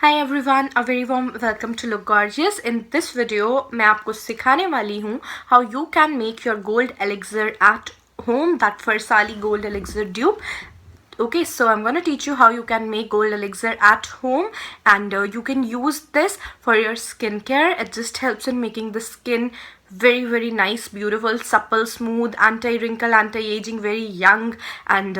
Hi everyone, a very warm welcome to Look Gorgeous. In this video, मैं आपको सिखाने वाली हूँ how you can make your gold elixir at home, that Farsali gold elixir dupe. Okay, so I'm gonna teach you how you can make gold elixir at home, and you can use this for your skincare. It just helps in making the skin very nice, beautiful, supple, smooth, anti-wrinkle, anti-aging, very young, and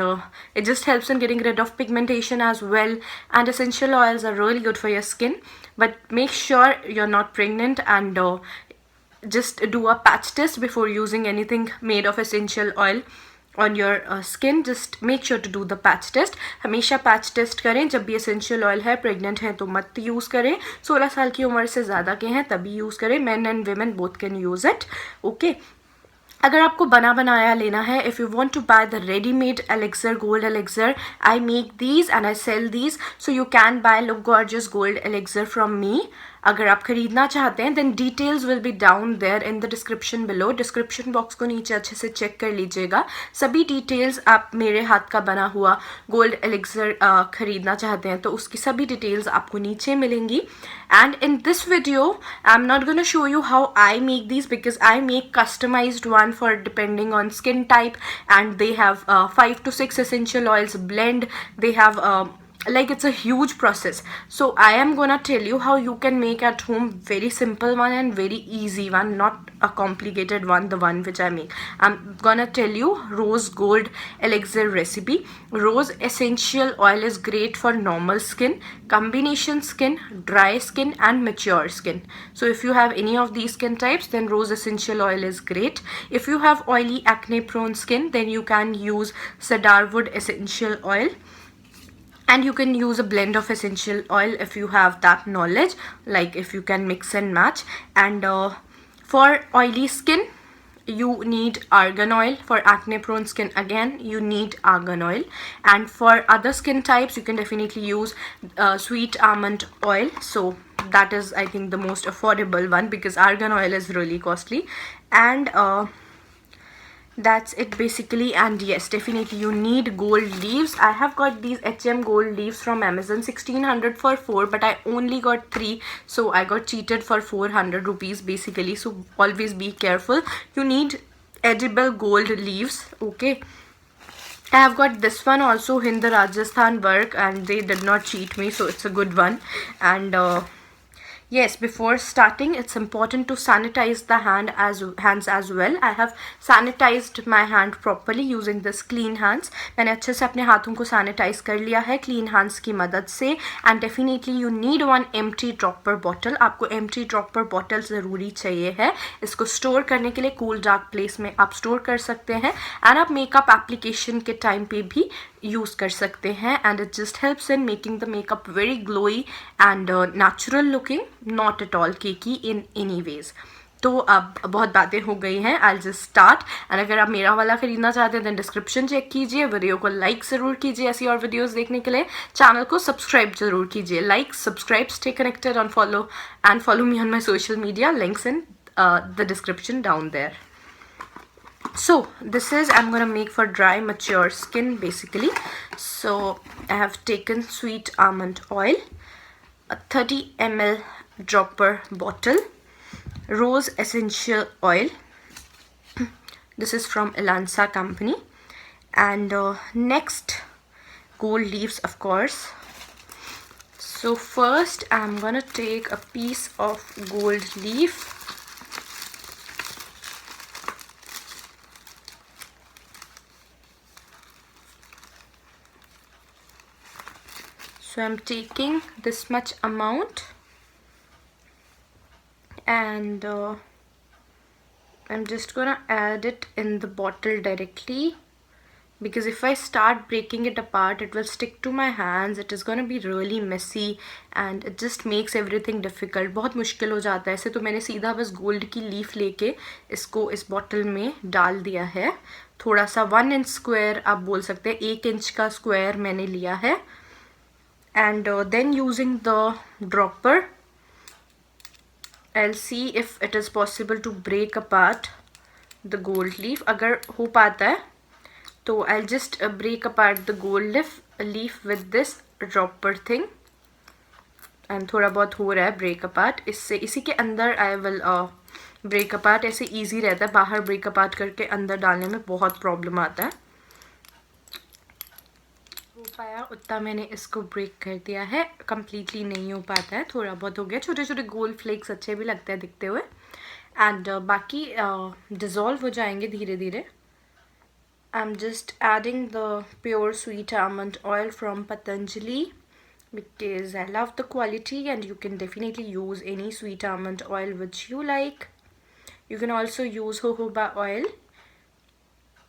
it just helps in getting rid of pigmentation as well. And essential oils are really good for your skin, but make sure you're not pregnant, and just do a patch test before using anything made of essential oil on your skin. Just make sure to do the patch test. हमेशा patch test करें जब भी essential oil है. pregnant हैं तो मत use करें. 16 साल की उम्र से ज़्यादा के हैं तभी use करें. men and women both can use it. Okay. अगर आपको बना बनाया लेना है, if you want to buy the ready-made elixir, gold elixir, I make these and I sell these, so you can buy Look Gorgeous gold elixir from me. अगर आप खरीदना चाहते हैं then details will be down there in the description below. description box को नीचे अच्छे से check कर लीजिएगा. सभी details आप मेरे हाथ का बना हुआ gold elixir खरीदना चाहते हैं तो उसकी सभी details आपको नीचे मिलेंगी. And in this video I'm not going to show you how I make these, because I make customized one for depending on skin type, and they have 5 to 6 essential oils blend. They have like it's a huge process, so I am gonna tell you how you can make at home very simple one and very easy one, not a complicated one, the one which I make. I'm gonna tell you rose gold elixir recipe. Rose essential oil is great for normal skin, combination skin, dry skin and mature skin. So if you have any of these skin types, then rose essential oil is great. If you have oily acne prone skin, then you can use cedarwood essential oil. And you can use a blend of essential oil if you have that knowledge, like if you can mix and match. And for oily skin, you need argan oil. For acne prone skin, again you need argan oil. And for other skin types, you can definitely use sweet almond oil. So that is, I think, the most affordable one, because argan oil is really costly. And that's it basically. And yes, definitely you need gold leaves. I have got these HM gold leaves from Amazon, 1600 for 4, but I only got 3, so I got cheated for 400 rupees basically. So always be careful. You need edible gold leaves. Okay, I have got this one also in the Rajasthan work, and they did not cheat me, so it's a good one. And yes, before starting, it's important to sanitize the hands as well. I have sanitized my hand properly using this clean hands. मैंने अच्छे से अपने हाथों को sanitize कर लिया है clean hands की मदद से. And definitely you need one empty dropper bottle. आपको empty dropper bottle ज़रूरी चाहिए है. इसको store करने के लिए cool dark place में आप store कर सकते हैं. And आप makeup application के time पे भी use कर सकते हैं. And it just helps in making the makeup very glowy and natural looking, not at all cakey in any ways. तो अब बहुत बातें हो गई हैं. I'll just start. and अगर आप मेरा वाला खरीदना चाहते हैं then description चेक कीजिए. वीडियो को लाइक ज़रूर कीजिए ऐसी और वीडियोस देखने के लिए. चैनल को सब्सक्राइब ज़रूर कीजिए. Like, subscribe, stay connected on follow me on my social media. Links in the description down there. So this is, I'm gonna make for dry mature skin basically. So I have taken sweet almond oil, a 30 ml dropper bottle, rose essential oil. This is from Elansa company. And next, gold leaves, of course. So first I'm gonna take a piece of gold leaf. So I'm taking this much amount, and I'm just gonna add it in the bottle directly, because if I start breaking it apart, it will stick to my hands. It is gonna be really messy and it just makes everything difficult. बहुत मुश्किल हो जाता है. ऐसे तो मैंने सीधा बस गोल्ड की लीफ लेके इसको इस बॉटल में डाल दिया है. थोड़ा सा 1 इंच स्क्वायर आप बोल सकते हैं, 1 इंच का स्क्वायर मैंने लिया है. And then using the dropper, I'll see if it is possible to break apart the gold leaf. अगर हो पाता है तो I'll just break apart the gold leaf with this dropper thing. And थोड़ा बहुत हो रहा है ब्रेक अपार्ट. इससे इसी के अंदर आई विल ब्रेक अपार्ट. ऐसे ईजी रहता है, बाहर ब्रेक अपार्ट करके अंदर डालने में बहुत प्रॉब्लम आता है. हो पाया उतना मैंने इसको ब्रेक कर दिया है. कम्प्लीटली नहीं हो पाता है, थोड़ा बहुत हो गया. छोटे छोटे गोल्ड फ्लेक्स अच्छे भी लगते हैं दिखते हुए. एंड बाकी डिज़ोल्व हो जाएंगे धीरे धीरे. I'm just adding the pure sweet almond oil from Patanjali because I love the quality, and you can definitely use any sweet almond oil which you like. You can also use jojoba oil.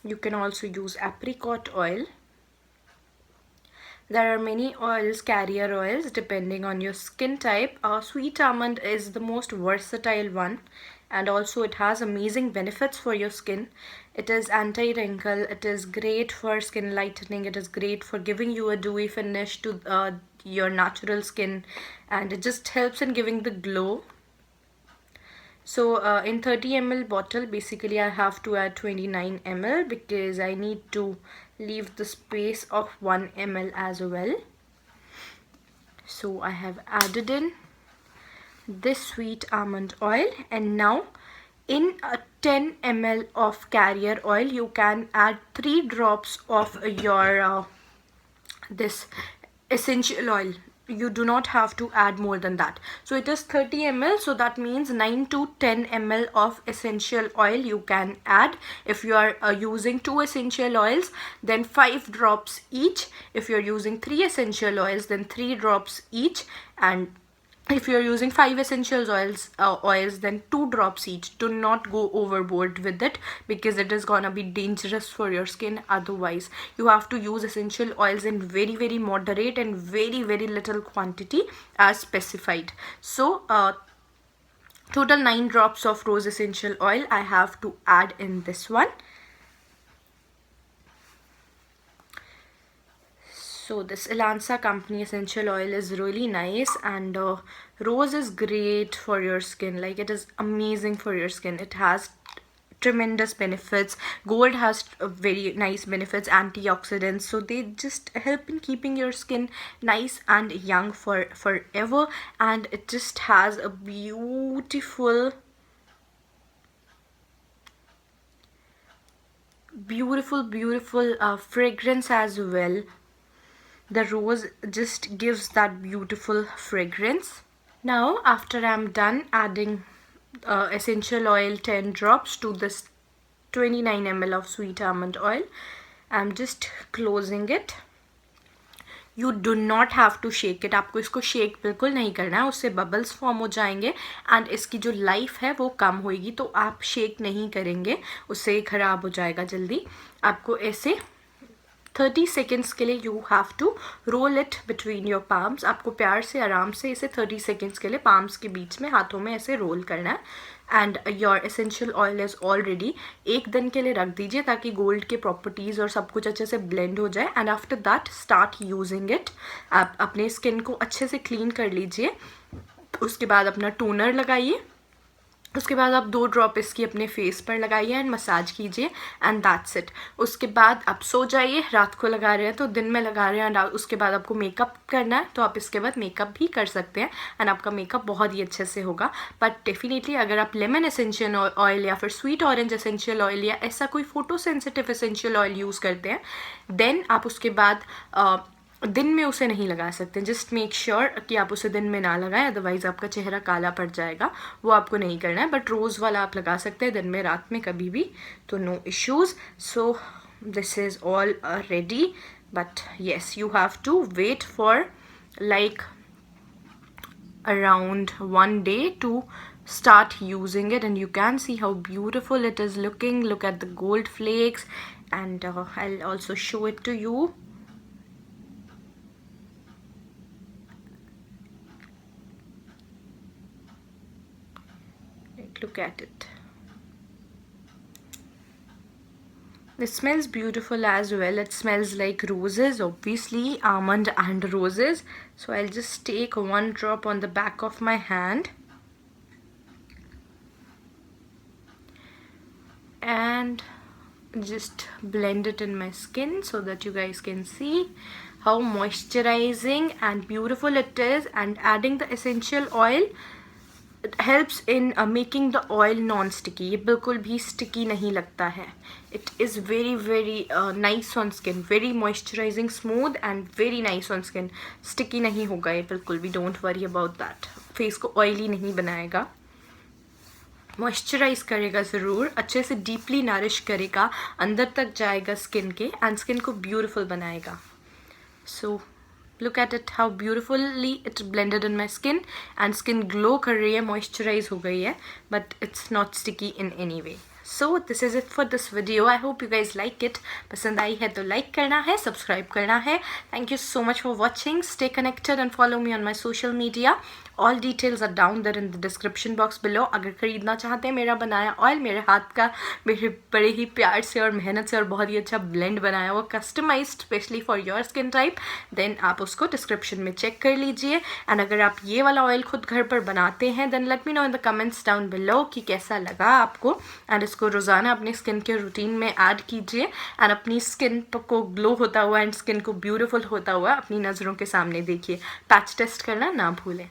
You can also use apricot oil. There are many oils, carrier oils, depending on your skin type. Sweet almond is the most versatile one, and also it has amazing benefits for your skin. It is anti-wrinkle, it is great for skin lightening, it is great for giving you a dewy finish to your natural skin, and it just helps in giving the glow. So in 30 ml bottle, basically I have to add 29 ml because I need to leave the space of 1 ml as well. So I have added in this sweet almond oil, and now in a 10 ml of carrier oil you can add 3 drops of your this essential oil. You do not have to add more than that. So it is 30 ml, so that means 9 to 10 ml of essential oil you can add. If you are using 2 essential oils, then 5 drops each. If you're using 3 essential oils, then 3 drops each. And if you're using 5 essential oils, then 2 drops each. Do not go overboard with it because it is gonna be dangerous for your skin otherwise. You have to use essential oils in very very moderate and very very little quantity as specified. So total 9 drops of rose essential oil I have to add in this one. So this Elansa company essential oil is really nice, and rose is great for your skin. Like, it is amazing for your skin. It has tremendous benefits. Gold has very nice benefits, antioxidants, so they just help in keeping your skin nice and young for forever. And it just has a beautiful fragrance as well. The rose just gives that beautiful fragrance. Now after I'm done adding essential oil 10 drops to this 29 ml of sweet almond oil, I'm just closing it. You do not have to shake it. आपको इसको shake बिल्कुल नहीं करना है, उससे bubbles form हो जाएंगे and इसकी जो लाइफ है वो कम होएगी. तो आप शेक नहीं करेंगे, उससे ख़राब हो जाएगा जल्दी. आपको ऐसे 30 सेकेंड्स के लिए you have to roll it between your palms. आपको प्यार से आराम से इसे 30 सेकेंड्स के लिए पाम्स के बीच में हाथों में ऐसे रोल करना है. And your essential oil is already. एक दिन के लिए रख दीजिए ताकि गोल्ड के प्रॉपर्टीज़ और सब कुछ अच्छे से ब्लेंड हो जाए. And after that start using it. आप अपने स्किन को अच्छे से क्लीन कर लीजिए. उसके बाद अपना टोनर लगाइए. उसके बाद आप 2 ड्रॉप इसकी अपने फेस पर लगाइए एंड मसाज कीजिए, एंड दैट्स इट. उसके बाद आप सो जाइए. रात को लगा रहे हैं तो दिन में लगा रहे हैं, एंड उसके बाद आपको मेकअप करना है तो आप इसके बाद मेकअप भी कर सकते हैं एंड आपका मेकअप बहुत ही अच्छे से होगा. बट डेफिनेटली अगर आप लेमन एसेंशियल ऑयल या फिर स्वीट ऑरेंज एसेंशियल ऑयल या ऐसा कोई photo sensitive essential oil use करते हैं, देन आप उसके बाद दिन में उसे नहीं लगा सकते. जस्ट मेक श्योर कि आप उसे दिन में ना लगाएं, अदरवाइज़ आपका चेहरा काला पड़ जाएगा. वो आपको नहीं करना है. बट रोज़ वाला आप लगा सकते हैं दिन में, रात में, कभी भी, तो no issues. So this is all ready. But yes, you have to wait for like around 1 day to start using it, and you can see how beautiful it is looking. Look at the gold flakes, and I'll also show it to you. Look at it. It smells beautiful as well. It smells like roses, obviously almond and roses. So I'll just take 1 drop on the back of my hand and just blend it in my skin so that you guys can see. how moisturizing and beautiful it is, and adding the essential oil helps in making the oil non-sticky. ये बिल्कुल भी sticky नहीं लगता है. It is very very nice on skin, very moisturizing, smooth and very nice on skin. Sticky नहीं होगा ये बिल्कुल भी, don't worry about that. Face को oily नहीं बनाएगा, मॉइस्चराइज करेगा ज़रूर, अच्छे से डीपली नरिश करेगा, अंदर तक जाएगा स्किन के, एंड स्किन को ब्यूटीफुल बनाएगा. So look at it, how beautifully it blended in my skin, and skin glow कर रही है, मॉइस्चराइज हो गई है, but it's not sticky in any way. So this is it for this video. I hope you guys like it. पसंद आई है तो like करना है, सब्सक्राइब करना है. Thank you so much for watching. Stay connected and follow me on my social media. All details are down there in the description box below. अगर खरीदना चाहते हैं मेरा बनाया ऑयल, मेरे हाथ का, मेरे बड़े ही प्यार से और मेहनत से और बहुत ही अच्छा ब्लेंड बनाया हुआ, customized specially for your skin type, then आप उसको डिस्क्रिप्शन में चेक कर लीजिए. एंड अगर आप ये वाला ऑयल खुद घर पर बनाते हैं, then let me know in the comments down below कि कैसा लगा आपको. एंड इसको रोज़ाना अपने स्किन के रूटीन में ऐड कीजिए, एंड अपनी स्किन को ग्लो होता हुआ एंड स्किन को ब्यूटीफुल होता हुआ अपनी नज़रों के सामने देखिए. पैच टेस्ट करना ना भूलें.